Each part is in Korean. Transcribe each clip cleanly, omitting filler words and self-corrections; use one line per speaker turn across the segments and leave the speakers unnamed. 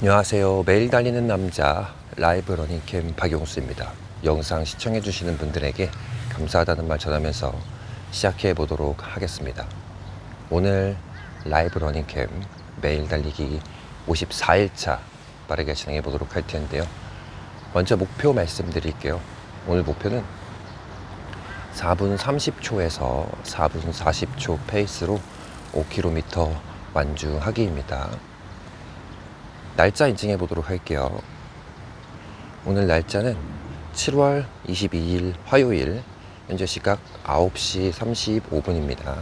안녕하세요. 매일 달리는 남자 라이브 러닝캠 박용수입니다. 영상 시청해 주시는 분들에게 감사하다는 말 전하면서 시작해 보도록 하겠습니다. 오늘 라이브 러닝캠 매일 달리기 54일차 빠르게 진행해 보도록 할 텐데요. 먼저 목표 말씀드릴게요. 오늘 목표는 4분 30초에서 4분 40초 페이스로 5km 완주하기입니다. 날짜 인증해 보도록 할게요. 오늘 날짜는 7월 22일 화요일, 현재 시각 9시 35분입니다.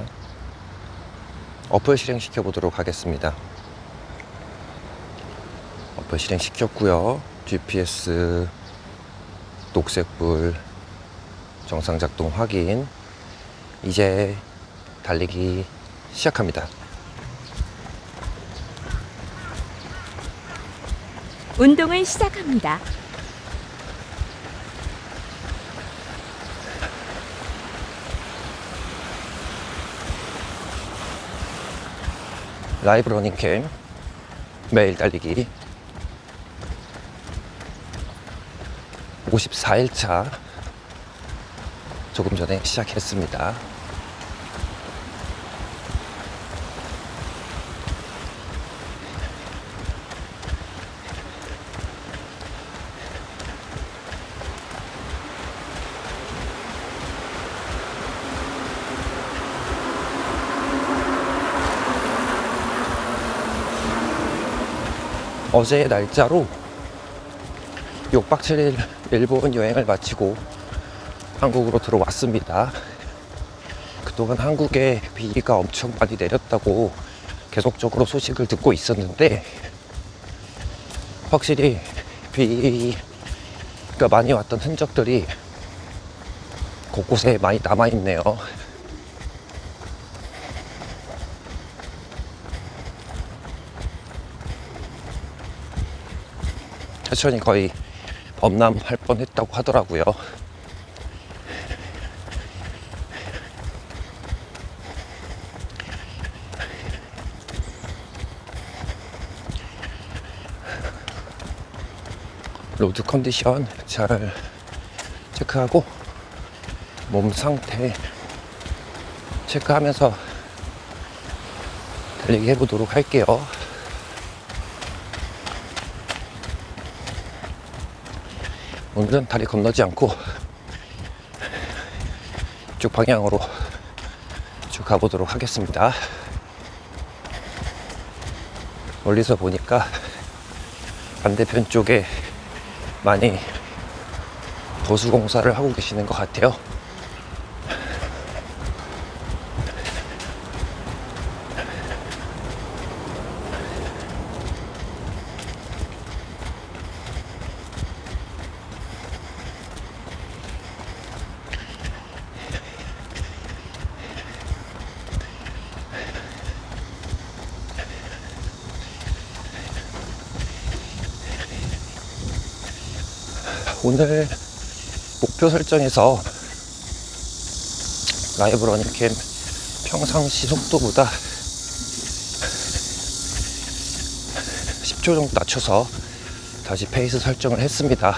어플 실행시켜 보도록 하겠습니다. 어플 실행시켰고요. GPS 녹색불 정상 작동 확인. 이제 달리기 시작합니다.
운동을 시작합니다.
라이브 러닝캠 매일 달리기 54일차 조금 전에 시작했습니다. 어제의 날짜로 6박 7일 일본 여행을 마치고 한국으로 들어왔습니다. 그동안 한국에 비가 엄청 많이 내렸다고 계속적으로 소식을 듣고 있었는데 확실히 비가 많이 왔던 흔적들이 곳곳에 많이 남아있네요. 천천히 거의 범람할 뻔했다고 하더라고요. 로드 컨디션 잘 체크하고 몸 상태 체크하면서 달리기 해보도록 할게요. 오늘은 다리 건너지 않고 이쪽 방향으로 쭉 가보도록 하겠습니다. 멀리서 보니까 반대편 쪽에 많이 보수 공사를 하고 계시는 것 같아요. 오늘 목표 설정에서 라이브 러닝캠 평상시 속도보다 10초 정도 낮춰서 다시 페이스 설정을 했습니다.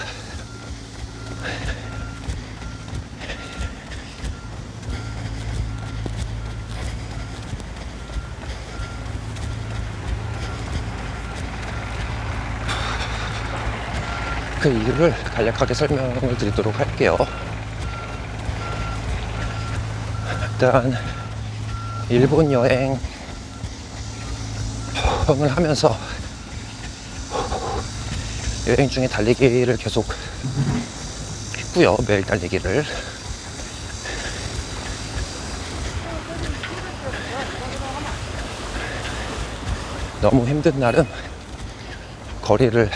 그 이유를 간략하게 설명을 드리도록 할게요. 일단 일본 여행을 하면서 여행 중에 달리기를 계속 했고요. 매일 달리기를. 너무 힘든 날은 거리를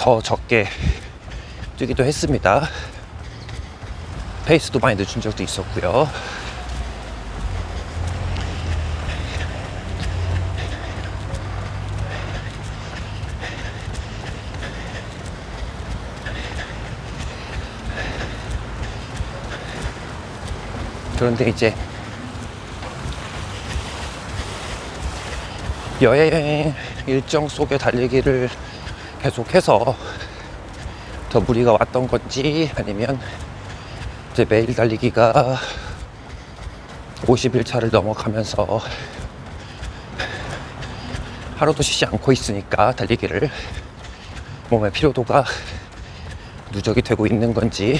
더 적게 뛰기도 했습니다. 페이스도 많이 늦춘 적도 있었고요. 그런데 이제 여행 일정 속의 달리기를 계속해서 더 무리가 왔던 건지, 아니면 이제 매일 달리기가 50일 차를 넘어가면서 하루도 쉬지 않고 있으니까 달리기를 몸의 피로도가 누적이 되고 있는 건지,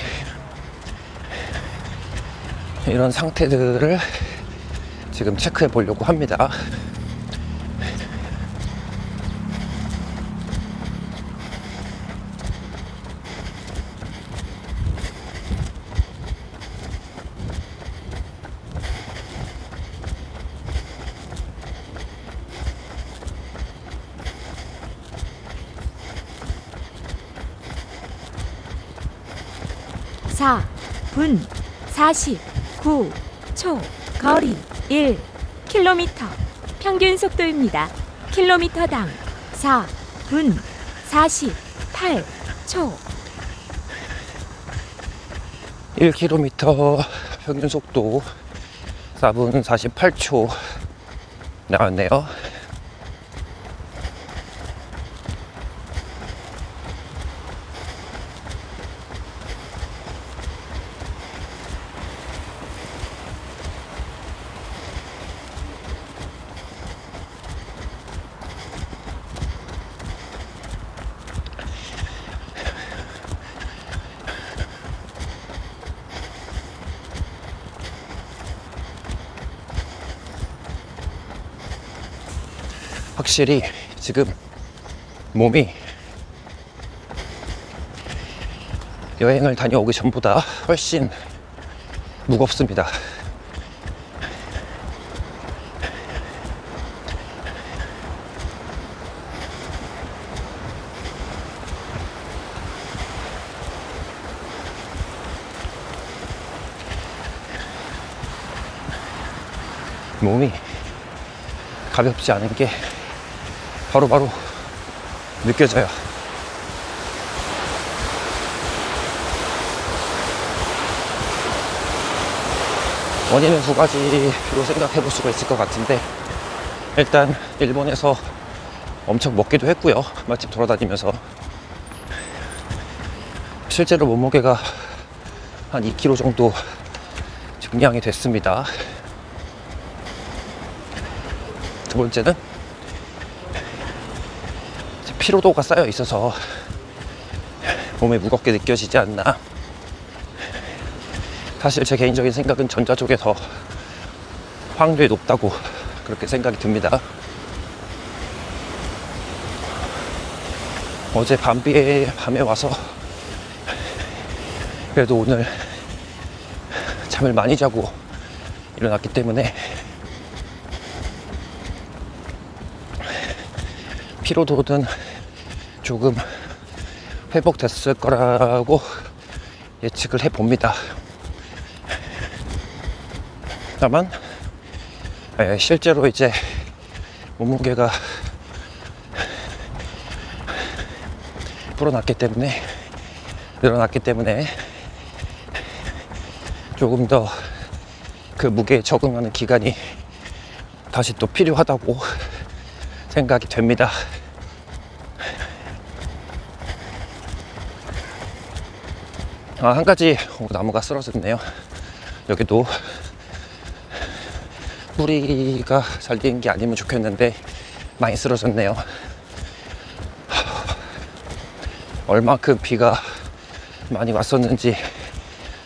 이런 상태들을 지금 체크해 보려고 합니다.
사 분 49초 거리 1km 평균 속도입니다. 킬로미터당 4분 48초
1km 평균 속도 4분 48초 나왔네요. 확실히 지금 몸이 여행을 다녀오기 전보다 훨씬 무겁습니다. 몸이 가볍지 않은 게 바로바로 느껴져요. 원인은 두 가지로 생각해 볼 수가 있을 것 같은데, 일단 일본에서 엄청 먹기도 했고요. 맛집 돌아다니면서 실제로 몸무게가 한 2kg 정도 증량이 됐습니다. 두 번째는 피로도가 쌓여 있어서 몸이 무겁게 느껴지지 않나. 사실 제 개인적인 생각은 전자 쪽에 더 확률이 높다고 그렇게 생각이 듭니다. 어제 밤에 와서 그래도 오늘 잠을 많이 자고 일어났기 때문에 피로도는 조금 회복됐을 거라고 예측을 해봅니다. 다만 실제로 이제 몸무게가 늘어났기 때문에 조금 더 그 무게에 적응하는 기간이 다시 또 필요하다고 생각이 됩니다. 한 가지 나무가 쓰러졌네요. 여기도 뿌리가 잘 된 게 아니면 좋겠는데 많이 쓰러졌네요. 얼마큼 비가 많이 왔었는지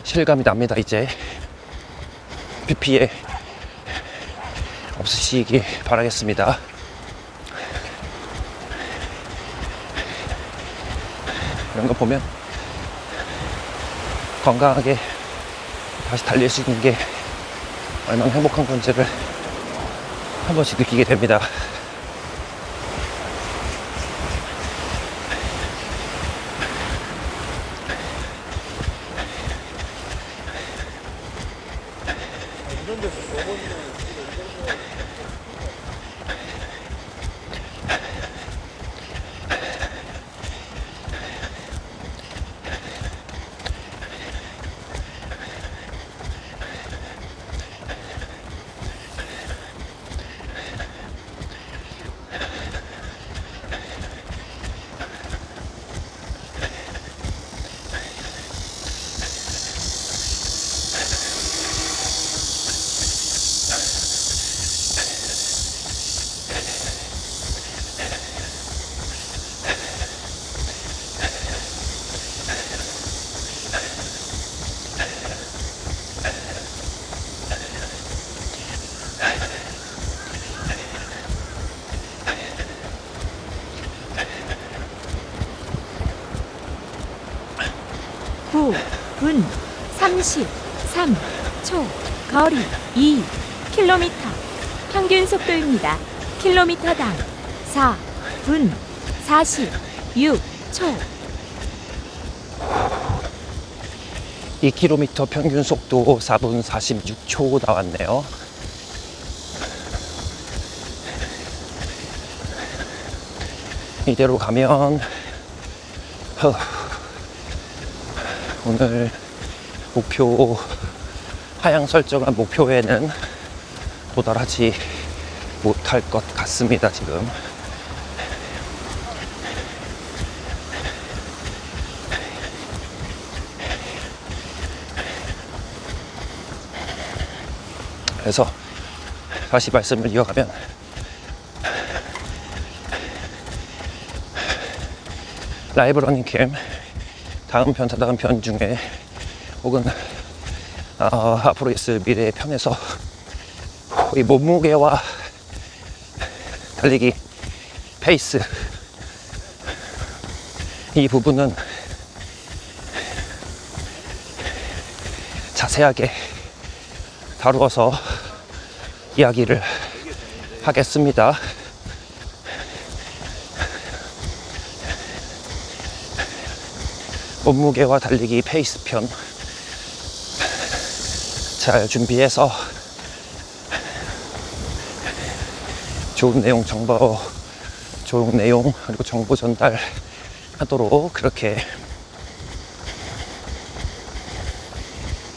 실감이 납니다. 이제 비 피해 없으시기 바라겠습니다. 이런 거 보면 건강하게 다시 달릴 수 있는 게 얼마나 행복한 건지를 한 번씩 느끼게 됩니다.
9분 33초. 거리 2km. 평균 속도입니다. 킬로미터당 4분 46초.
2km 평균 속도 4분 46초 나왔네요. 이대로 가면 오늘 목표, 하향 설정한 목표에는 도달하지 못할 것 같습니다. 지금 그래서 다시 말씀을 이어가면 라이브 러닝캠 다음 편, 다다음 편 중에 혹은 앞으로 있을 미래의 편에서 이 몸무게와 달리기 페이스 이 부분은 자세하게 다루어서 이야기를 하겠습니다. 몸무게와 달리기 페이스 편 잘 준비해서 좋은 내용 그리고 정보 전달하도록 그렇게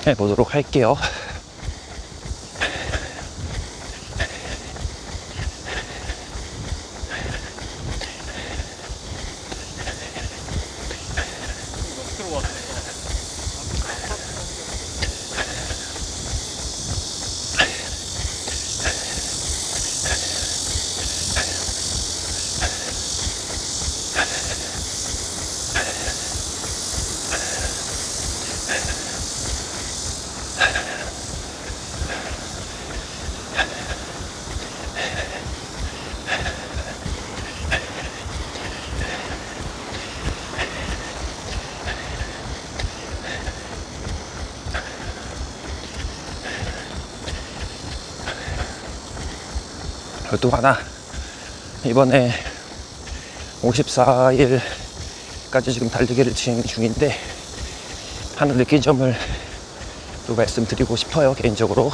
해보도록 할게요. 또 하나, 이번에 54일까지 지금 달리기를 진행 중인데 하나 느낀 점을 또 말씀드리고 싶어요. 개인적으로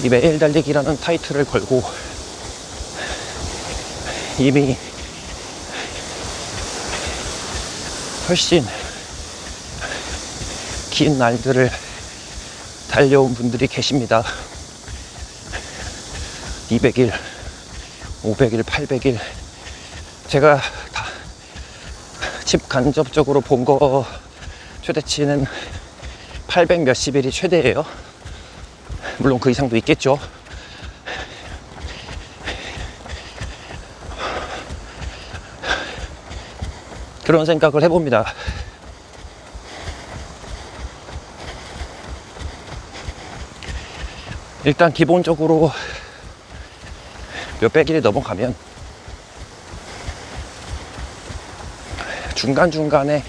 이 매일 달리기라는 타이틀을 걸고 이미 훨씬 긴 날들을 달려온 분들이 계십니다. 200일, 500일, 800일. 제가 다 간접적으로 본 거 최대치는 800 몇십 일이 최대예요. 물론 그 이상도 있겠죠. 그런 생각을 해봅니다. 일단 기본적으로 몇백 일이 넘어가면 중간중간에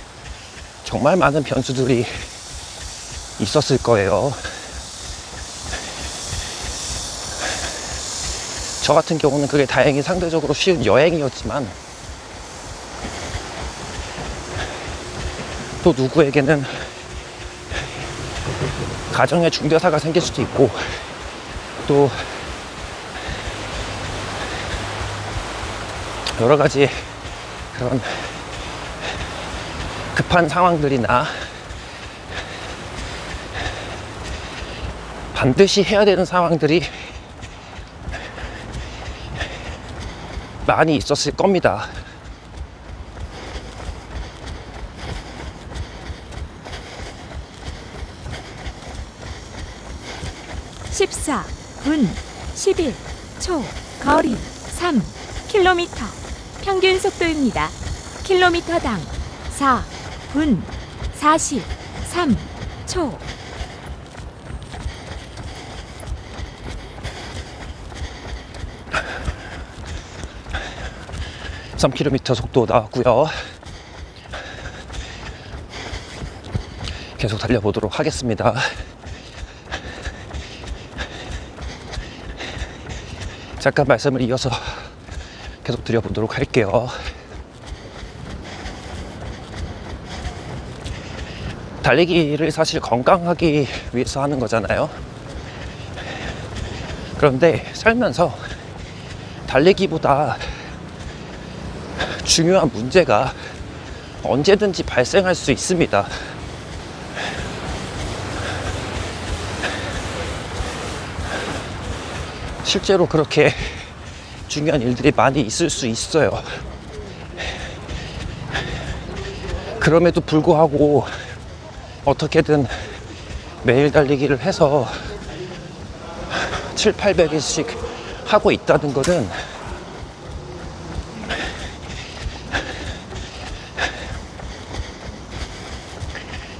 정말 많은 변수들이 있었을 거예요. 저 같은 경우는 그게 다행히 상대적으로 쉬운 여행이었지만 또 누구에게는 가정에 중대사가 생길 수도 있고 또 여러 가지 그런 급한 상황들이나 반드시 해야 되는 상황들이 많이 있었을 겁니다.
(14분 11초) 거리 3km. 평균 속도입니다. 킬로미터당 4분 43초.
3km 속도 나왔고요. 계속 달려보도록 하겠습니다. 잠깐 말씀을 이어서 계속 드려보도록 할게요. 달리기를 사실 건강하기 위해서 하는 거잖아요. 그런데 살면서 달리기보다 중요한 문제가 언제든지 발생할 수 있습니다. 실제로 그렇게 중요한 일들이 많이 있을 수 있어요. 그럼에도 불구하고 어떻게든 매일 달리기를 해서 7, 800일씩 하고 있다는 것은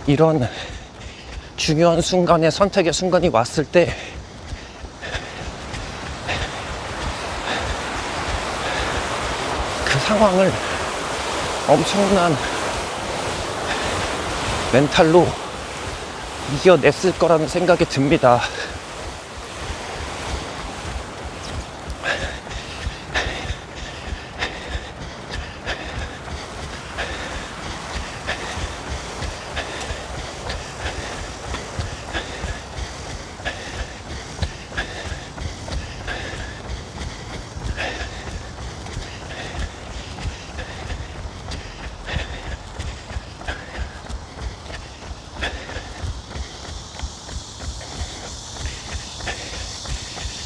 이런 중요한 순간에 선택의 순간이 왔을 때 그 상황을 엄청난 멘탈로 이겨냈을 거라는 생각이 듭니다.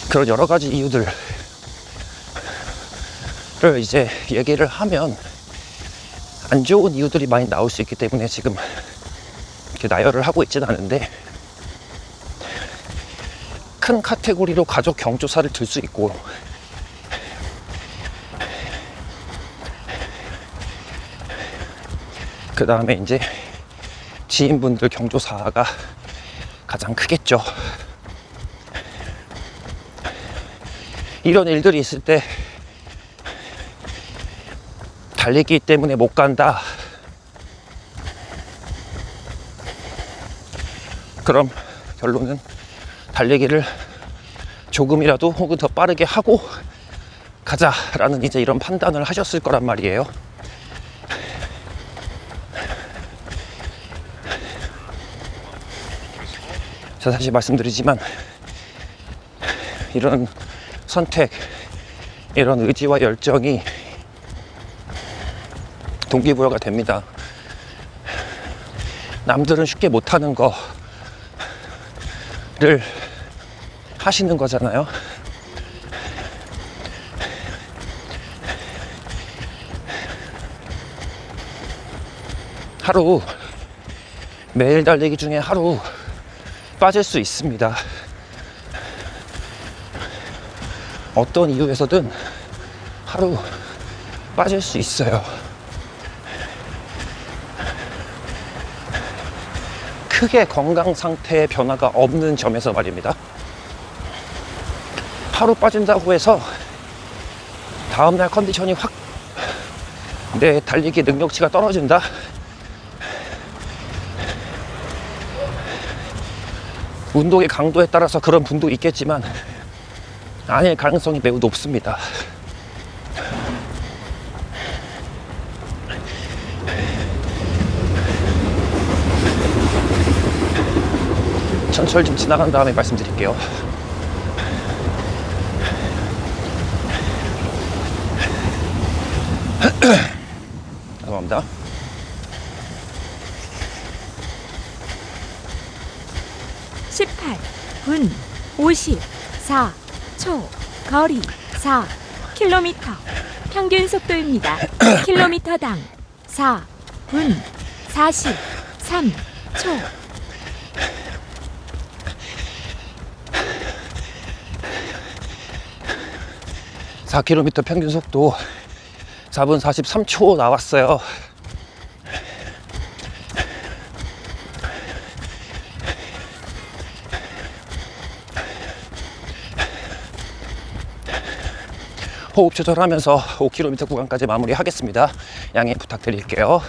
그런 여러 가지 이유들을 이제 얘기를 하면 안 좋은 이유들이 많이 나올 수 있기 때문에 지금 이렇게 나열을 하고 있지는 않은데, 큰 카테고리로 가족 경조사를 들 수 있고, 그 다음에 이제 지인분들 경조사가 가장 크겠죠. 이런 일들이 있을 때 달리기 때문에 못 간다, 그럼 결론은 달리기를 조금이라도 혹은 더 빠르게 하고 가자라는 이제 이런 판단을 하셨을 거란 말이에요. 제가 다시 말씀드리지만 이런 선택, 이런 의지와 열정이 동기부여가 됩니다. 남들은 쉽게 못하는 거를 하시는 거잖아요. 하루, 매일 달리기 중에 하루 빠질 수 있습니다. 어떤 이유에서든 하루 빠질 수 있어요. 크게 건강 상태의 변화가 없는 점에서 말입니다. 하루 빠진다고 해서 다음날 컨디션이 확, 내 달리기 능력치가 떨어진다? 운동의 강도에 따라서 그런 분도 있겠지만 아닐 가능성이 매우 높습니다. 전철 좀 지나간 다음에 말씀드릴게요. 죄송합니다.
(18분 54초) 거리 4km 평균 속도입니다. 킬로미터당 4분 43초.
(4km) 평균 속도 4분 43초 나왔어요. 호흡 조절하면서 5km 구간까지 마무리하겠습니다. 양해 부탁드릴게요.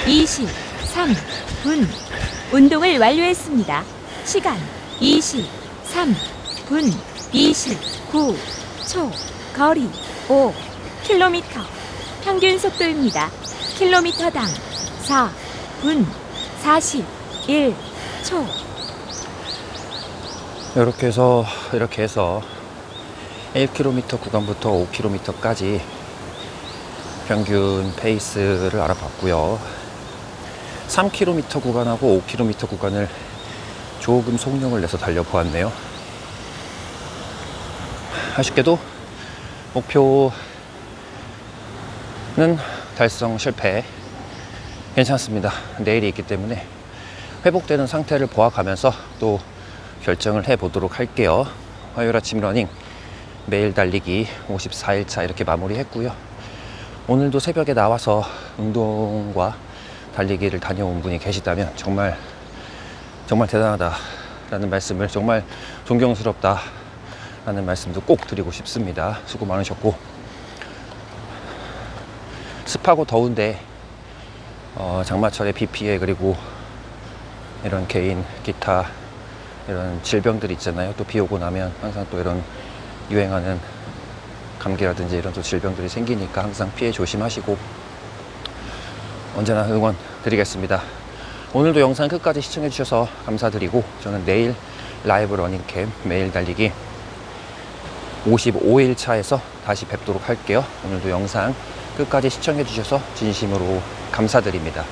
(23분) 운동을 완료했습니다. 시간 23분 29초. 거리 5km. 평균 속도입니다. 킬로미터당 4분 41초.
이렇게 해서 1km 구간부터 5km까지 평균 페이스를 알아봤고요. 3km 구간하고 5km 구간을 조금 속력을 내서 달려보았네요. 아쉽게도 목표는 달성 실패. 괜찮습니다. 내일이 있기 때문에 회복되는 상태를 보아가면서 또 결정을 해보도록 할게요. 화요일 아침 러닝 매일 달리기 54일차 이렇게 마무리했고요. 오늘도 새벽에 나와서 운동과 달리기를 다녀온 분이 계시다면 정말 대단하다라는 말씀을, 정말 존경스럽다라는 말씀도 꼭 드리고 싶습니다. 수고 많으셨고, 습하고 더운데 장마철에 비 피해, 그리고 이런 개인 기타 이런 질병들이 있잖아요. 또 비 오고 나면 항상 또 이런 유행하는 감기라든지 이런 또 질병들이 생기니까 항상 피해 조심하시고 언제나 응원 드리겠습니다. 오늘도 영상 끝까지 시청해 주셔서 감사드리고, 저는 내일 라이브 러닝캠 매일 달리기 55일 차에서 다시 뵙도록 할게요. 오늘도 영상 끝까지 시청해 주셔서 진심으로 감사드립니다.